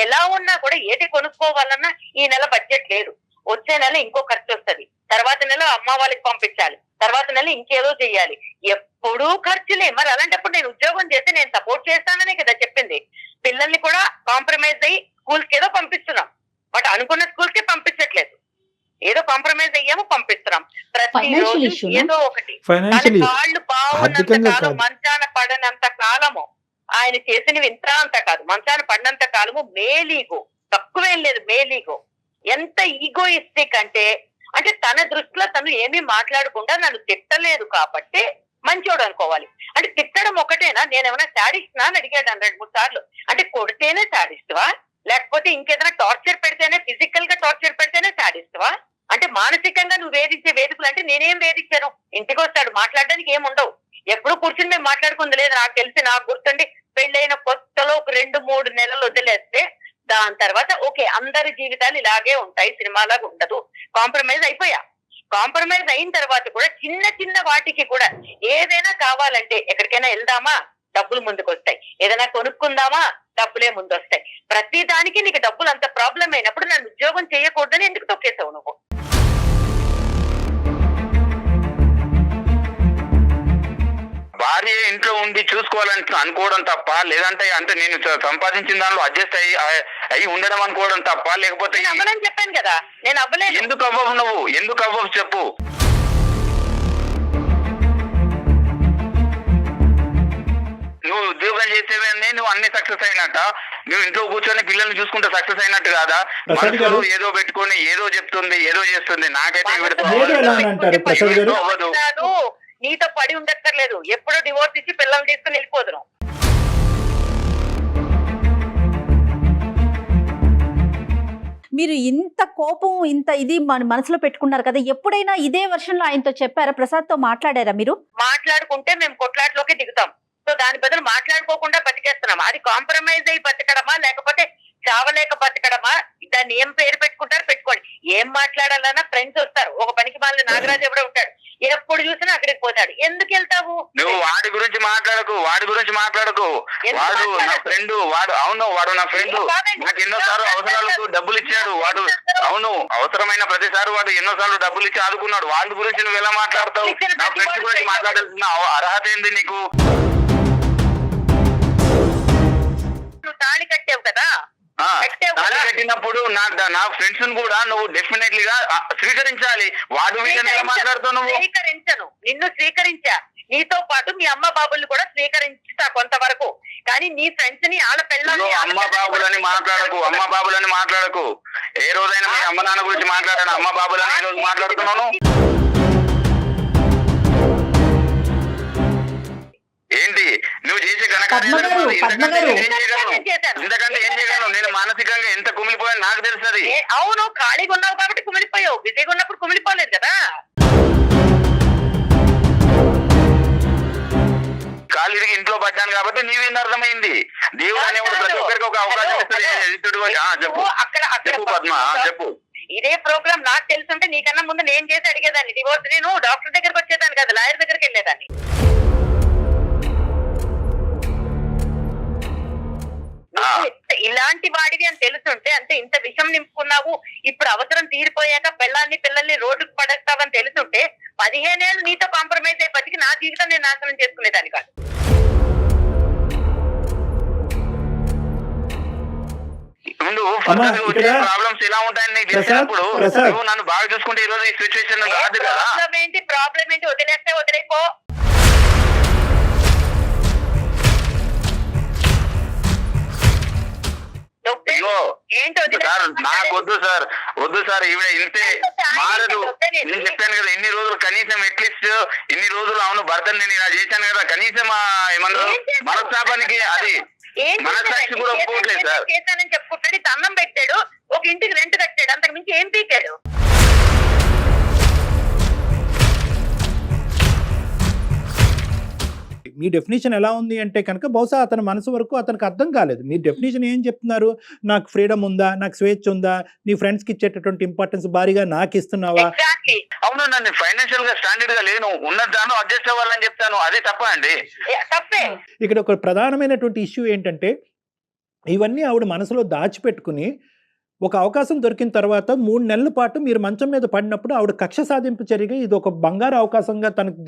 S5: ఎలా ఉన్నా కూడా ఏది కొనుక్కోవాలన్నా ఈ నెల బడ్జెట్ లేదు, వచ్చే నెల ఇంకో ఖర్చు వస్తుంది, తర్వాత నెల అమ్మ వాళ్ళకి పంపించాలి, తర్వాత నెల ఇంకేదో చెయ్యాలి, ఎప్పుడూ ఖర్చులే. మరి అలాంటప్పుడు నేను ఉద్యోగం చేస్తే నేను సపోర్ట్ చేస్తాననే కదా చెప్పింది. పిల్లల్ని కూడా కాంప్రమైజ్ అయ్యి స్కూల్స్ కి ఏదో పంపిస్తున్నాం, బట్ అనుకున్న స్కూల్స్ కి పంపించట్లేదు, ఏదో కాంప్రమైజ్ అయ్యాము పంపిస్తున్నాం. ప్రతిరోజు ఏదో ఒకటి, కాళ్ళు బాగున్నంత కాలం, మంచాన పడనంత కాలము, ఆయన చేసినవి ఇంత అంత కాదు, మంచాన పడినంత కాలము మేలీగో, తక్కువేం లేదు మేలీగో. ఎంత ఈగోయిస్టిక్ అంటే తన దృష్టిలో తను ఏమీ మాట్లాడకుండా నన్ను తిట్టలేదు కాబట్టి మంచోడు అనుకోవాలి. అంటే తిట్టడం ఒకటేనా? నేనేమైనా శాడిస్ట్నా అని అడిగాడు 2-3 సార్లు. అంటే కొడితేనే శాడిస్ట్వా, లేకపోతే ఇంకేదైనా టార్చర్ పెడితేనే, ఫిజికల్ గా టార్చర్ పెడితేనే శాడిస్ట్వా? అంటే మానసికంగా నువ్వు వేధించే వేదికలు అంటే నేనేం వేధించాను? ఇంటికి వస్తాడు, మాట్లాడడానికి ఏముండవు, ఎప్పుడు కూర్చుని మేము మాట్లాడుకుంది లేదు. నాకు తెలిసి, నాకు గుర్తుండి పెళ్ళైన కొత్తలో ఒక 2-3 నెలలు వదిలేస్తే దాని తర్వాత ఓకే అందరి జీవితాలు ఇలాగే ఉంటాయి, సినిమాలాగా ఉండదు, కాంప్రమైజ్ అయిపోయా. కాంప్రమైజ్ అయిన తర్వాత కూడా చిన్న చిన్న వాటికి కూడా ఏదైనా కావాలంటే ఎక్కడికైనా వెళ్దామా డబ్బులు ముందుకు వస్తాయి, ఏదైనా కొనుక్కుందామా డబ్బులే ముందు వస్తాయి. ప్రతి దానికి నీకు డబ్బులు అంత ప్రాబ్లం అయినప్పుడు నన్ను ఉద్యోగం చేయకూడదని ఎందుకు తొక్కేసావు నువ్వు?
S4: భార్య ఇంట్లో ఉండి చూసుకోవాలని అనుకోవడం తప్ప, లేదంటే అంటే నేను సంపాదించిన దానిలో అడ్జస్ట్ అయ్యి ఉండడం అనుకోవడం తప్ప, లేకపోతే
S5: అవ్వనని చెప్పాను కదా, నేను అవ్వలేదు.
S4: ఎందుకు అవ్వవు నువ్వు? ఎందుకు అవ్వవు చెప్పు. నువ్వు ఉద్యోగం చేసేవన్నీ నువ్వు అన్ని సక్సెస్ అయినట్ట, నువ్వు ఇంట్లో కూర్చొని పిల్లల్ని చూసుకుంటే సక్సెస్ అయినట్టు కాదా? మనసులో ఏదో పెట్టుకొని ఏదో చెప్తుంది, ఏదో చేస్తుంది. నాకైతే అవ్వదు.
S5: నీతో పడి ఉండక్కర్లేదు, ఎప్పుడో డివోర్స్ ఇచ్చి పిల్లల్ని తీసుకుని వెళ్ళిపోదును.
S2: మీరు ఇంత కోపం ఇంత ఇది మన మనసులో పెట్టుకున్నారు కదా, ఎప్పుడైనా ఇదే వర్షన్లో ఆయనతో చెప్పారా? ప్రసాద్ తో మాట్లాడారా మీరు?
S5: మాట్లాడుకుంటే మేము కొట్లాట్లోకి దిగుతాం. సో దాని బదులు మాట్లాడుకోకుండా బతికేస్తున్నాం. అది కాంప్రమైజ్ అయి బతకడమా లేకపోతే చావలేక బతకడమా? దాన్ని ఏం పేరు పెట్టుకుంటారు పెట్టుకోండి. ఏం మాట్లాడాలన్నా ఫ్రెండ్స్ వస్తారు. ఒక పనికి మాలిన నాగరాజు ఎవడో ఉంటాడు, ఎప్పుడు చూసినా అక్కడికి పోతాడు. ఎందుకు వెళ్తావు
S4: నువ్వు? వాడి గురించి మాట్లాడకు, వాడు నా ఫ్రెండ్, వాడు నా ఫ్రెండ్. నాకు ఎన్నోసార్లు అవసరాలకు డబ్బులు ఇచ్చాడు వాడు. అవును, అవసరమైన ప్రతిసారి వాడు ఎన్నోసార్లు డబ్బులు ఇచ్చి ఆదుకున్నాడు. వాళ్ళ గురించి నువ్వు ఎలా మాట్లాడతావు? నా ఫ్రెండ్స్ గురించి మాట్లాడాల్సిన అర్హత ఏంది నీకు?
S5: నువ్వు తాళి కట్టావు కదా,
S4: తాళి కట్టినప్పుడు నా ఫ్రెండ్స్ కూడా నువ్వు డెఫినెట్లీగా స్వీకరించాలి. వాడు వీళ్ళని ఎలా మాట్లాడుతావు నువ్వు?
S5: స్వీకరించను, నిన్ను స్వీకరించా. నీతో పాటు మీ అమ్మ బాబుల్ని కూడా స్వీకరించుతా కొంతవరకు. కానీ నీ ఫ్రెండ్స్ ని ఆళ్ళ పిల్లల్ని
S4: అమ్మ బాబులని మాట్లాడకు. ఏ రోజైనా మీ అమ్మ నాన్న గురించి మాట్లాడాను? అమ్మ బాబులని ఈ రోజు మాట్లాడుతున్నాను. ఏంటి నువ్వు చేసే ఇంతకంటే ఏం చేయగలను? నేను మానసికంగా ఎంత కుమిలిపోయాను నాకు తెలుస్తుంది.
S5: అవును, ఖాళీగా ఉన్నావు కాబట్టి కుమిలిపోయావు, బిజీగా ఉన్నప్పుడు కుమిలిపోలేదు కదా.
S4: కాలు తిరిగి ఇంట్లో పడ్డాను కాబట్టి నీవేంది అర్థమైంది. దేవుడు అనేవాడు ప్రతి ఒక్కరికి ఒక అవకాశం ఇస్తాడు. చెప్పు పద్మ, చెప్పు.
S5: ఇదే ప్రోగ్రామ్ నాకు తెలుసుంటే నీకన్నా ముందు నేను చేసి అడిగేదాన్ని డివోర్స్. నేను డాక్టర్ దగ్గరికి వచ్చేదాన్ని కదా, లాయర్ దగ్గరికి వెళ్ళేదాన్ని. ఇలాంటి వాడివి అని తెలుసుంటే, అంటే ఇంత విషం నింపుకున్నావు, ఇప్పుడు అవసరం తీరిపోయాక పిల్లల్ని రోడ్డుకు పడేస్తావని తెలుసుంటే 15 ఏళ్ళు నీతో కాంప్రమైజ్ అయ్యి బతికి నా జీవితం నేను నాశనం చేసుకునేదాన్ని కాదు.
S4: ప్రాబ్లమ్స్ ఎలా ఉంటాయని నీకు తెలిసినప్పుడు నువ్వు నన్ను బాగా చూసుకుంటే ఈ రోజు ఈ సిచ్యువేషన్ రాదు కదా.
S5: ప్రాబ్లం ఏంటి వదిలేస్తే వదిలేపో.
S4: నాకు వద్దు సార్ ఈవిడ ఇంతే మారదు. నేను చెప్పాను కదా ఇన్ని రోజులు, కనీసం అట్లీస్ట్ ఇన్ని రోజులు అవును భర్తని నేను ఇలా చేశాను కదా, కనీసం ఏమన్నారు మనస్తాపానికి అది మనసాక్షి కూడా పోవట్లేదు సార్.
S5: చేశానని చెప్పుకుంటాడు, అన్నం పెట్టాడు, ఒక ఇంటికి రెంట్ కట్టాడు, అంతకు మించి ఏం పీకాడు?
S3: మీ డెఫినేషన్ ఎలా ఉంది అంటే కనుక బహుశా అతని మనసు వరకు అతనికి అర్థం కాలేదు. మీ డెఫినేషన్ ఏం చెప్తున్నారు? నాకు ఫ్రీడమ్ ఉందా, నాకు స్వేచ్ఛ ఉందా, నీ ఫ్రెండ్స్ కి ఇచ్చేటటువంటి ఇంపార్టెన్స్ భారీగా నాకు ఇస్తున్నావా?
S4: అవును, నన్ను ఫైనాన్షియల్ గా స్టాండర్డ్ గా లేను, ఉన్న దాన్ని అడ్జస్ట్ అవ్వాలని చెప్తాను. అదే తప్ప అండి?
S3: ఇక్కడ ఒక ప్రధానమైనటువంటి ఇష్యూ ఏంటంటే ఇవన్నీ ఆవిడ మనసులో దాచిపెట్టుకుని ఒక అవకాశం దొరికిన తర్వాత 3 నెలల పాటు మీరు మంచం మీద పడినప్పుడు ఆవిడ కక్ష సాధింపు చర్యగా ఇది ఒక బంగారు అవకాశంగా తనకు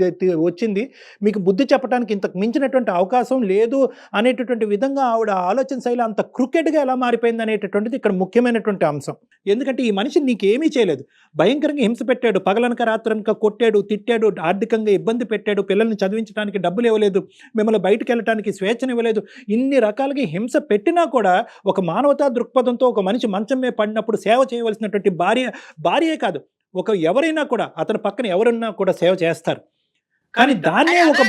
S3: వచ్చింది, మీకు బుద్ధి చెప్పడానికి ఇంతకు మించినటువంటి అవకాశం లేదు అనేటటువంటి విధంగా ఆవిడ ఆలోచన శైలి అంత క్రికెట్గా ఎలా మారిపోయింది అనేటటువంటిది ఇక్కడ ముఖ్యమైనటువంటి అంశం. ఎందుకంటే ఈ మనిషి నీకేమీ చేయలేదు, భయంకరంగా హింస పెట్టాడు, పగలనక రాత్రనక కొట్టాడు, తిట్టాడు, ఆర్థికంగా ఇబ్బంది పెట్టాడు, పిల్లల్ని చదివించడానికి డబ్బులు ఇవ్వలేదు, మిమ్మల్ని బయటకు వెళ్ళడానికి స్వేచ్ఛను ఇవ్వలేదు, ఇన్ని రకాలుగా హింస పెట్టినా కూడా ఒక మానవతా దృక్పథంతో ఒక మనిషి మంచం మీద పడినప్పుడు సేవ చేయవలసినటువంటి భార్యే కాదు, ఒక ఎవరైనా కూడా అతని పక్కన ఎవరున్నా కూడా సేవ చేస్తారు. కానీ దాన్నే ఒక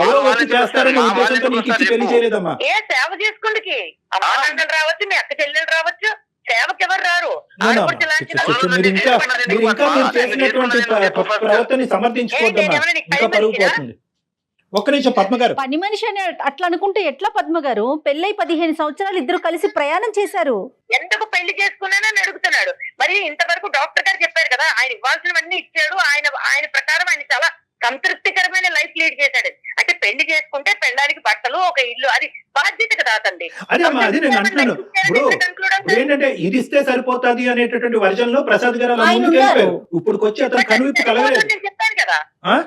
S3: ఎవరో వచ్చి చేస్తారని ఉద్దేశంతో నీకు ఇచ్చి పెళ్లి చేయలేదమ్మా.
S5: సేవ చేసుకుందికి రావచ్చు, మీ అక్క చెల్లెలు రావచ్చు, సేవకి ఎవరు రారు.
S3: మీరు చేసినటువంటి ప్రవర్తన సమర్థించుకోవద్దమ్మా, ఇంకా పరుగు పోతుంది. ఒక్క నిమిషం పద్మ గారు,
S2: పని మనిషి అని అట్లా అనుకుంటే ఎట్లా పద్మ గారు? పెళ్ళై 15 సంవత్సరాలు ఇద్దరు కలిసి ప్రయాణం చేశారు,
S5: ఎందుకు పెళ్లి చేసుకున్నానని అడుగుతున్నాడు. మరి ఇంతవరకు డాక్టర్ గారు చెప్పారు కదా, ఆయన ఇవ్వాల్సినవన్నీ ఇచ్చాడు, ఆయన ప్రకారం ఆయన చాలా సంతృప్తికరమైన లైఫ్ లీడ్ చేశాడు. అంటే పెళ్లి చేసుకుంటే పెళ్ళడానికి బట్టలు, ఒక ఇల్లు, అది బాధ్యత కదా అతండి.
S3: ఏంటంటే ఇది ఇస్తే సరిపోతుంది అనేటటువంటి వర్జన్ లో ప్రసాద్ గారు ఇప్పుడు వచ్చి అతను కనువిప్పు కలగలేదు.
S5: నేను చెప్పాను కదా,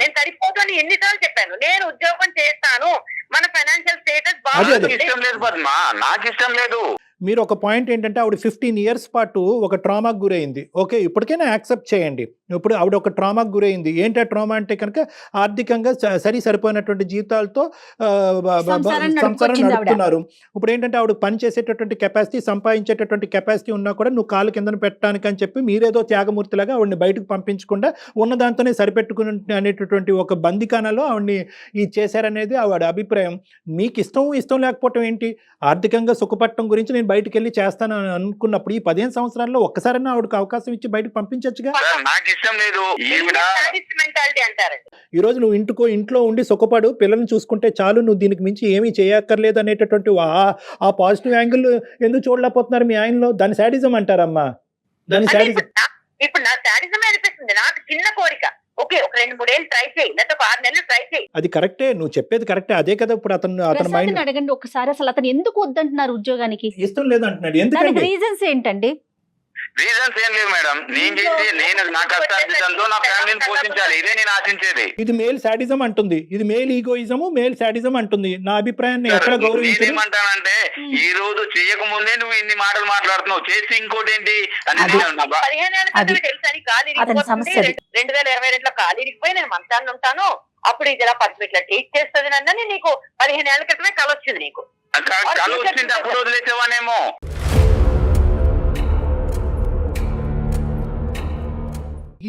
S5: నేను సరిపోతాను ఎన్నిసార్లు చెప్పాను. నేను ఉద్యోగం చేస్తాను, మన ఫైనాన్షియల్ స్టేటస్ బాగా
S4: ఇష్టం లేదు పద్మ, నాకు ఇష్టం లేదు.
S3: మీరు ఒక పాయింట్ ఏంటంటే ఆవిడ 15 years పాటు ఒక ట్రామాకు గురైంది. ఓకే, ఇప్పటికైనా యాక్సెప్ట్ చేయండి. ఇప్పుడు ఆవిడ ఒక ట్రామాకు గురైంది. ఏంటి ఆ ట్రామా అంటే కనుక ఆర్థికంగా సరిపోయినటువంటి జీవితాలతో సంసారం నడుపుతున్నారు. ఇప్పుడు ఏంటంటే ఆవిడ పని చేసేటటువంటి కెపాసిటీ, సంపాదించేటటువంటి కెపాసిటీ ఉన్నా కూడా నువ్వు కాలు కిందన పెట్టడానికి అని చెప్పి మీరేదో త్యాగమూర్తిలాగా ఆవిడని బయటకు పంపించకుండా ఉన్న దాంతోనే సరిపెట్టుకుని అనేటటువంటి ఒక బందికానాలో ఆవిడని ఇది చేశారనేది ఆవిడ అభిప్రాయం. మీకు ఇష్టం లేకపోవటం ఏంటి? ఆర్థికంగా సుఖపట్టడం గురించి నేను బయటకు వెళ్ళి చేస్తాను అనుకున్నప్పుడు ఈ 15 సంవత్సరాల్లో ఒక్కసారైనా ఆవిడకి అవకాశం ఇచ్చి బయటకు పంపించచ్చుగా. ఈ రోజు నువ్వు ఇంట్లో ఉండి సుఖపడు, పిల్లల్ని చూసుకుంటే చాలు, నువ్వు దీనికి మించి ఏమీ చేయక్కర్లేదు అనేటటువంటి ఆ పాజిటివ్ యాంగిల్ ఎందుకు చూడలేకపోతున్నారు మీ ఆయనలో? దాని శాడిజం అంటారమ్మా, దాని శాడిజం.
S5: ఇప్పుడు నా శాడిజం అనిపిస్తుంది, నాకు చిన్న కోరిక. ఓకే, ఒక 2-3 ఏళ్ళు ట్రై చేయి, లేదా 6 నెలలు ట్రై చేయి.
S3: అది కరెక్టే, నువ్వు చెప్పేది కరెక్టే. అదే కదా ఇప్పుడు అతని మైండ్.
S2: అడగండి ఒకసారి, అసలు అతను ఎందుకు వద్దంటున్నారు ఉద్యోగానికి?
S3: ఇష్టం లేదంటున్నాడు. ఎందుకంటే
S2: రీజన్స్ ఏంటండి?
S4: రీజన్స్ ఏం లేవు మేడం. నేను నా కష్టార్జితంతో నా ఫ్యామిలీని పోషించాలి, ఇదే నేను ఆశించేది.
S3: ఇది మేల్ సాడిజం అంటుంది, ఇది మేల్ ఈగోయిజము, మేల్ సాడిజం అంటుంది. నా అభిప్రాయాన్ని ఎక్కడ గౌరవించదు.
S4: నేనేమంటానంటే ఈ రోజు చేయక ముందే నువ్వు ఇన్ని మాటలు మాట్లాడుతున్నావు, చేసి ఇంకోటి ఏంటి అని
S5: 15 ఏళ్ళ క్రితం తెలుసని గాలి 2022లో గాలి ఇరిగిపోయి నేను మంచాన్ని ఉంటాను, అప్పుడు ఇది ఇలా ఇట్లా ట్రీట్ చేస్తుంది నన్నని నీకు 15 ఏళ్ల క్రితమే కల వచ్చింది. నీకు
S4: కళ వచ్చింది, అప్పుడు వదిలేసేవానేమో.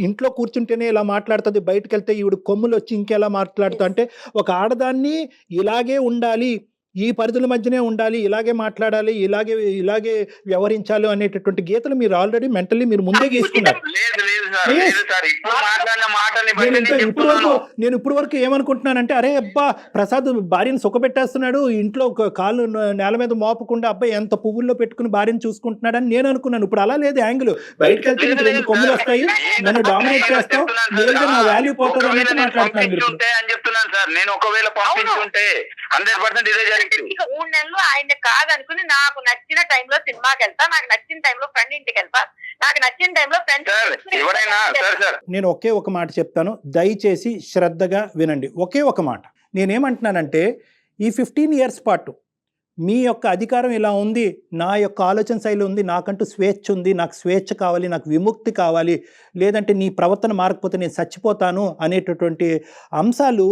S3: ఇంట్లో కూర్చుంటేనే ఇలా మాట్లాడుతుంది, బయటకు వెళ్తే ఈవిడ కొమ్ములు వచ్చి ఇంకెలా మాట్లాడుతా అంటే ఒక ఆడదాన్ని ఇలాగే ఉండాలి, ఈ పరిధుల మధ్యనే ఉండాలి, ఇలాగే మాట్లాడాలి, ఇలాగే వ్యవహరించాలి అనేటటువంటి గీతలు మీరు ఆల్రెడీ మెంటల్లీ మీరు ముందే గీసుకున్నారు. నేను ఇప్పుడు వరకు ఏమనుకుంటున్నానంటే అరే అబ్బా ప్రసాద్ భార్యను సుఖపెట్టేస్తున్నాడు, ఇంట్లో కాళ్ళు నేల మీద మోపకుండా అబ్బాయి ఎంత పువ్వుల్లో పెట్టుకుని భార్యను చూసుకుంటున్నాడు అని నేను అనుకున్నాను. ఇప్పుడు అలా లేదు యాంగిల్. బయటకు వెళ్తే నీకు 2 కొమ్ములు వస్తాయి, నన్ను డామినేట్ చేస్తావు, లేదా నా వాల్యూ పోతుంది అన్నట్టు మాట్లాడుతున్నాను.
S4: నేను ఒకవేళ పంపించుంటే 100% ఇదే జరిగింది.
S5: 3 నెలలు ఆయన కాదనుకుని నాకు నచ్చిన టైంలో సినిమాకి వెళ్తా, నాకు నచ్చిన టైంలో ఫ్రెండ్ ఇంటికి వెళ్తా, నాకు నచ్చిన టైంలో ఫ్రెండ్స్.
S3: నేను ఒకే ఒక మాట చెప్తాను, దయచేసి శ్రద్ధగా వినండి. ఒకే ఒక మాట నేనేమంటున్నానంటే ఈ 15 ఇయర్స్ పాటు మీ యొక్క అధికారం ఇలా ఉంది, నా యొక్క ఆలోచన శైలి ఉంది, నాకంటూ స్వేచ్ఛ ఉంది, నాకు స్వేచ్ఛ కావాలి, నాకు విముక్తి కావాలి, లేదంటే నీ ప్రవర్తన మారకపోతే నేను చచ్చిపోతాను అనేటటువంటి అంశాలు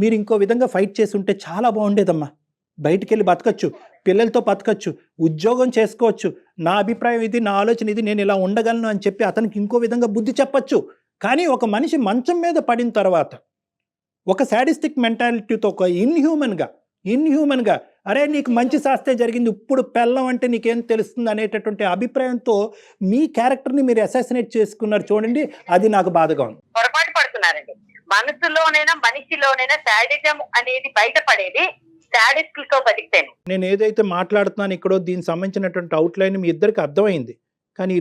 S3: మీరు ఇంకో విధంగా ఫైట్ చేసి ఉంటే చాలా బాగుండేదమ్మా. బయటికి వెళ్ళి బతకచ్చు, పిల్లలతో బతకచ్చు, ఉద్యోగం చేసుకోవచ్చు, నా అభిప్రాయం ఇది, నా ఆలోచన ఇది, నేను ఇలా ఉండగలను అని చెప్పి అతనికి ఇంకో విధంగా బుద్ధి చెప్పచ్చు. కానీ ఒక మనిషి మంచం మీద పడిన తర్వాత ఒక శాడిస్టిక్ మెంటాలిటీతో ఒక ఇన్హ్యూమన్గా అరే నీకు మంచి శాస్తే జరిగింది, ఇప్పుడు పెళ్ళం అంటే నీకేం తెలుస్తుంది అనేటటువంటి అభిప్రాయంతో మీ క్యారెక్టర్ని మీరు అసాసినేట్ చేసుకున్నారు చూడండి, అది నాకు బాధగా ఉంది.
S5: పొరపాటు పడుతున్నారండి. మనసులోనైనా మనిషిలోనైనా శాడిజం అనేది బయటపడేది శాడిస్టులతో బతికితేనే.
S3: నేను ఏదైతే మాట్లాడుతున్నాను ఇక్కడ దీనికి సంబంధించినటువంటి అవుట్లైన్ మీ ఇద్దరికి అర్థమైంది. కానీ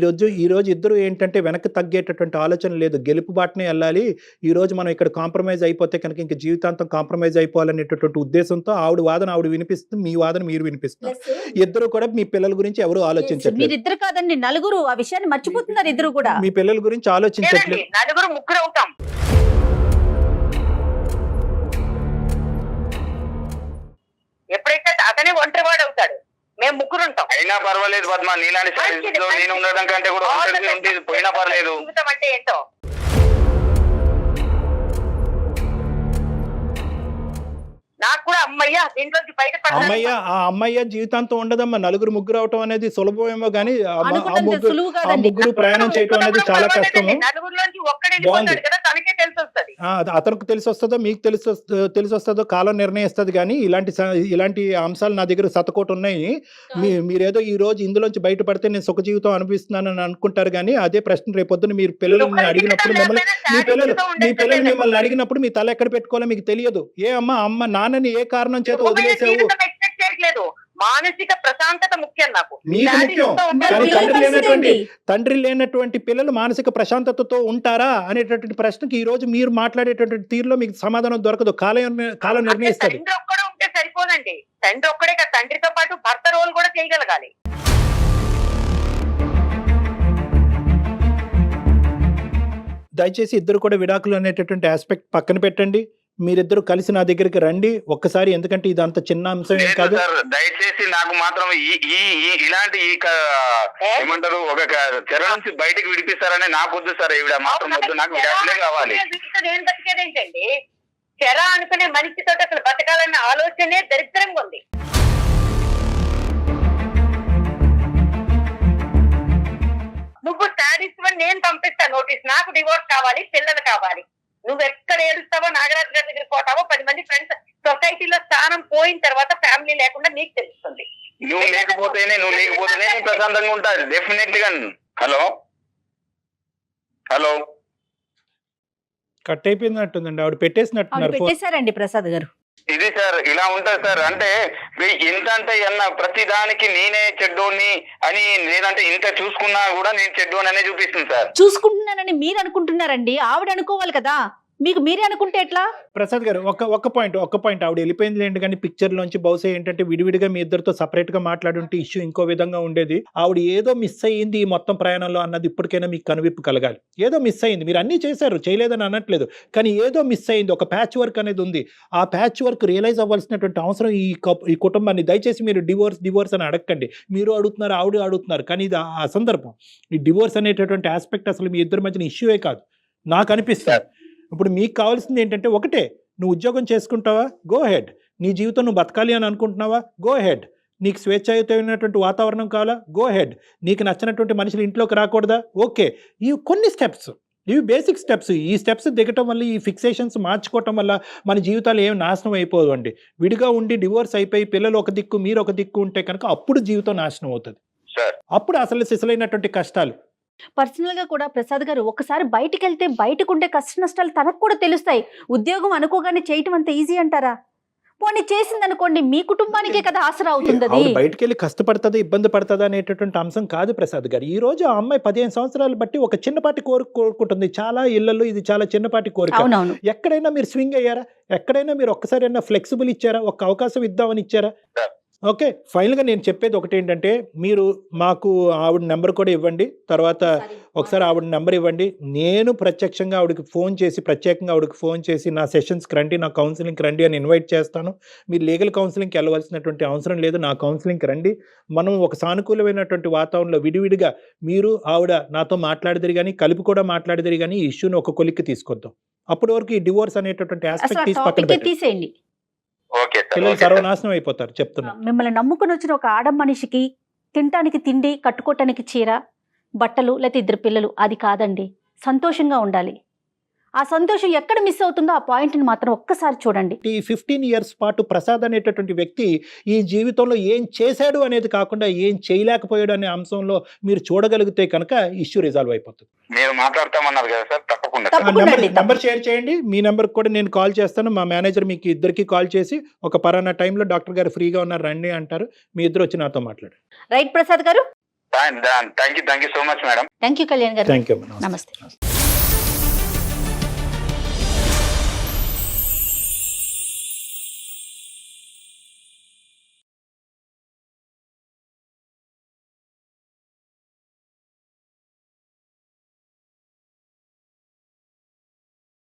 S3: ఈరోజు ఇద్దరు ఏంటంటే వెనక్కి తగ్గేటటువంటి ఆలోచన లేదు, గెలుపు బాటనే వెళ్ళాలి. ఈరోజు మనం ఇక్కడ కాంప్రమైజ్ అయిపోతే కనుక ఇంక జీవితాంతం కాంప్రమైజ్ అయిపోవాలనేటటువంటి ఉద్దేశంతో ఆవిడ వాదన ఆవిడ వినిపిస్తుంది, మీ వాదన మీరు వినిపిస్తున్నారు. ఇద్దరు కూడా మీ పిల్లల గురించి ఎవరు ఆలోచించట్లేదు.
S2: మీరిద్దరు కాదండి, నలుగురు ఆ విషయాన్ని మర్చిపోతున్నారు. ఇద్దరు కూడా
S3: మీ పిల్లల గురించి ఆలోచించట్లేదు.
S5: నలుగురు ముగ్గురు అవుతాం. ఎప్పుడైతే అతనే ఒంటరివాడు అవుతాడు, మేము ముగ్గురు ఉంటాం.
S4: అయినా పర్వాలేదు పద్మ, నీలాంటి నేను ఉండడం కంటే కూడా పోయినా పర్లేదు.
S5: జీవితం అంటే ఏంటో నాకు కూడా అమ్మయ్య దీంట్లోంచి
S3: అమ్మయ్య ఆ అమ్మయ్య జీవితాంతం ఉండదమ్మా. నలుగురు ముగ్గురు అవటం అనేది సులభమేమో కానీ ఆ ముగ్గురు ప్రయాణం చేయటం అనేది చాలా కష్టము.
S5: నలుగురులోంచి ఒక్కడే వెళ్ళిపోతాడు కదా, తనకే తెలిసి వస్తుంది.
S3: అతనికి తెలిసి వస్తుందో మీకు తెలిసి వస్తుందో కాలం నిర్ణయిస్తుంది. కానీ ఇలాంటి అంశాలు నా దగ్గర శతకోటి ఉన్నాయి. మీరేదో ఈ రోజు ఇందులోంచి బయటపడితే నేను సుఖ జీవితం అనిపిస్తున్నానని అనుకుంటారు. కానీ అదే ప్రశ్న రేపొద్దున మీరు పిల్లల్ని అడిగినప్పుడు మీ పిల్లలు మిమ్మల్ని అడిగినప్పుడు మీ తల ఎక్కడ పెట్టుకోవాలో మీకు తెలియదు. అమ్మ నాన్నని ఏ కారణం చేత వదిలేసావు?
S5: మానసిక ప్రశాంతత ముఖ్యం నాకు.
S3: మీకు ముఖ్యం. తండ్రి లేనటువంటి పిల్లలు మానసిక ప్రశాంతతతో ఉంటారా అనేటటువంటి ప్రశ్నకి ఈ రోజు మీరు మాట్లాడేటటువంటి తీరులో మీకు సమాధానం దొరకదు. కాలం నిర్ణయిస్తుంది.
S5: తండ్రి ఒక్కడే ఉంటే సరిపోదండి. తండ్రి ఒక్కడే కదా, తండ్రితో పాటు భర్త రోల్ కూడా చేయగలగాలి.
S3: దయచేసి ఇద్దరు కూడా విడాకులు అనేటటువంటి ఆస్పెక్ట్ పక్కన పెట్టండి. మీరిద్దరు కలిసి నా దగ్గరికి రండి ఒక్కసారి. ఎందుకంటే ఇది అంత చిన్న అంశం ఏం కాదు.
S4: దయచేసి నాకు మాత్రం ఇలాంటి ఏమంటారు ఒక చెర నుంచి బయటకు విడిపిస్తారని నాకు వద్దు సార్. ఈవిడ మాత్రం వద్దు, నాకు విడాకులే కావాలి.
S5: నేను బతికేదేంటండి, చెర అనుకునే మనిషితో అసలు బతకాలన్న ఆలోచనే దరిద్రంగా ఉంది. నువ్వు శాడిస్ట్ అని నేను పంపిస్తా నోటీస్, నాకు డివోర్స్ కావాలి, పిల్లలు కావాలి. నువ్వు ఎక్కడ ఏడుస్తావో, నాగరాజు గారి దగ్గర పోతావో, 10 మంది ఫ్రెండ్స్ సొసైటీలో స్థానం పోయిన తర్వాత ఫ్యామిలీ లేకుండా నీకు తెలుస్తుంది.
S4: నువ్వు లేకపోతేనే నేను ప్రశాంతంగా ఉంటాను డెఫినెట్లీ గా. హలో
S3: కట్ అయిపోయినట్టుందండి, ఆవిడ
S2: పెట్టేశారండి ప్రసాద్ గారు.
S4: ఇది సార్ ఇలా ఉంటుంది సార్. అంటే ఎంత అంటే ప్రతి దానికి నేనే చెడ్డోని అని, లేదంటే ఇంత చూసుకున్నా కూడా నేను చెడ్డోని అనే చూపిస్తుంది సార్.
S2: చూసుకుంటున్నానని మీరు అనుకుంటున్నారండి, ఆవిడ అనుకోవాలి కదా. మీకు మీరే అనుకుంటే ఎట్లా?
S3: ప్రసాద్ గారు ఒక్క పాయింట్ ఆవిడ వెళ్ళిపోయింది లేండి, కానీ పిక్చర్ లోంచి బహుశా ఏంటంటే విడివిడిగా మీ ఇద్దరితో సపరేట్ గా మాట్లాడుంటే ఇష్యూ ఇంకో విధంగా ఉండేది. ఆవిడ ఏదో మిస్ అయ్యింది ఈ మొత్తం ప్రయాణంలో అన్నది ఇప్పటికైనా మీకు కనువిప్పు కలగాలి. ఏదో మిస్ అయింది, మీరు అన్ని చేశారు, చేయలేదని అనట్లేదు, కానీ ఏదో మిస్ అయింది, ఒక ప్యాచ్ వర్క్ అనేది ఉంది. ఆ ప్యాచ్ వర్క్ రియలైజ్ అవ్వాల్సినటువంటి అవసరం ఈ కుటుంబాన్ని. దయచేసి మీరు డివోర్స్ అని అడగండి. మీరు అడుగుతున్నారు, ఆవిడ అడుగుతున్నారు, కానీ ఇది ఆ సందర్భం. ఈ డివోర్స్ అనేటటువంటి ఆస్పెక్ట్ అసలు మీ ఇద్దరి మధ్యన ఇష్యూయే కాదు నాకు అనిపిస్తుంది. ఇప్పుడు మీకు కావాల్సింది ఏంటంటే ఒకటే, నువ్వు ఉద్యోగం చేసుకుంటావా, గో హెడ్. నీ జీవితం నువ్వు బతకాలి అని అనుకుంటున్నావా, గో హెడ్. నీకు స్వేచ్ఛాయుతమైనటువంటి వాతావరణం కావాలా, గో హెడ్. నీకు నచ్చినటువంటి మనుషులు ఇంట్లోకి రాకూడదా, ఓకే. ఇవి కొన్ని స్టెప్స్, ఇవి బేసిక్ స్టెప్స్. ఈ స్టెప్స్ దిగటం వల్ల, ఈ ఫిక్సేషన్స్ మార్చుకోవటం వల్ల మన జీవితాలు ఏమి నాశనం అయిపోవండి. విడిగా ఉండి డివోర్స్ అయిపోయి పిల్లలు ఒక దిక్కు మీరు ఒక దిక్కు ఉంటే కనుక అప్పుడు జీవితం నాశనం అవుతుంది. అప్పుడు అసలు సిసలైనటువంటి కష్టాలు.
S2: పర్సనల్ గా కూడా ప్రసాద్ గారు ఒకసారి బయటికి వెళ్తే బయటకు ఉండే కష్ట నష్టాలు తనకు కూడా తెలుస్తాయి. ఉద్యోగం అనుకోగానే చేయటం అంత ఈజీ అంటారా? పోనీ చేసింది అనుకోండి, మీ కుటుంబానికే కదా ఆసరా అవుతుంది. అది
S3: బయటికి వెళ్ళి కష్టపడుతుంది, ఇబ్బంది పడుతుంది అనేటటువంటి అంశం కాదు ప్రసాద్ గారు. ఈ రోజు ఆ అమ్మాయి 15 సంవత్సరాలు బట్టి ఒక చిన్నపాటి కోరుకుంటుంది. చాలా ఇళ్లలో ఇది చాలా చిన్నపాటి కోరిక.
S2: అవునవును.
S3: ఎక్కడైనా మీరు స్వింగ్ అయ్యారా? ఎక్కడైనా మీరు ఒక్కసారైనా ఫ్లెక్సిబుల్ ఇచ్చారా? ఒక అవకాశం ఇద్దామని ఇచ్చారా? ఓకే, ఫైనల్గా నేను చెప్పేది ఒకటి ఏంటంటే, మీరు మాకు ఆవిడ నెంబర్ కూడా ఇవ్వండి, తర్వాత ఒకసారి ఆవిడ నెంబర్ ఇవ్వండి. నేను ప్రత్యక్షంగా ఆవిడకి ప్రత్యేకంగా ఆవిడకి ఫోన్ చేసి నా సెషన్స్కి రండి, నా కౌన్సిలింగ్కి రండి అని ఇన్వైట్ చేస్తాను. మీరు లీగల్ కౌన్సిలింగ్కి వెళ్ళవలసినటువంటి అవసరం లేదు, నా కౌన్సిలింగ్కి రండి. మనం ఒక సానుకూలమైనటువంటి వాతావరణంలో విడివిడిగా మీరు ఆవిడ నాతో మాట్లాడిదిరి కానీ, కలిపి కూడా మాట్లాడిదిరి కానీ, ఈ ఇష్యూని ఒక కొలిక్కి తీసుకొద్దాం. అప్పటి వరకు ఈ డివోర్స్ అనేటటువంటి ఆస్పెక్ట్ తీసి పక్కన పెట్టండి.
S2: తీసేయండి.
S3: పిల్లలు సర్వనాశనం అయిపోతారు చెప్తున్నా.
S2: మిమ్మల్ని నమ్ముకుని వచ్చిన ఒక ఆడ మనిషికి తినటానికి తిండి, కట్టుకోవటానికి చీర, బట్టలు, లేకపోతే 2 పిల్లలు, అది కాదండి. సంతోషంగా ఉండాలి. ఆ సంతోషం ఎక్కడ మిస్ అవుతుందో ఆ పాయింట్ని మాత్రం ఒక్కసారి చూడండి.
S3: ఈ 15 years పాటు ప్రసాద్ అనేటటువంటి వ్యక్తి ఈ జీవితంలో ఏం చేశాడు అనేది కాకుండా ఏం చేయలేకపోయాడు అనే అంశంలో మీరు చూడగలిగితే కనుక ఇష్యూ రిజాల్వ్ అయిపోతుంది.
S4: మీరు మాట్లాడతామన్నారు కదా సార్, తప్పకుండా
S3: నెంబర్ షేర్ చేయండి. మీ నెంబర్ కూడా నేను కాల్ చేస్తాను. మా మేనేజర్ మీకు ఇద్దరికి కాల్ చేసి ఒక పలానా టైంలో డాక్టర్ గారు ఫ్రీగా ఉన్నారు రండి అంటారు. మీ ఇద్దరు వచ్చి నాతో మాట్లాడండి.
S2: రైట్ ప్రసాద్ గారు.
S4: Thank you so much madam.
S2: Thank you Kalyan గారు.
S3: Thank you.
S2: నమస్తే.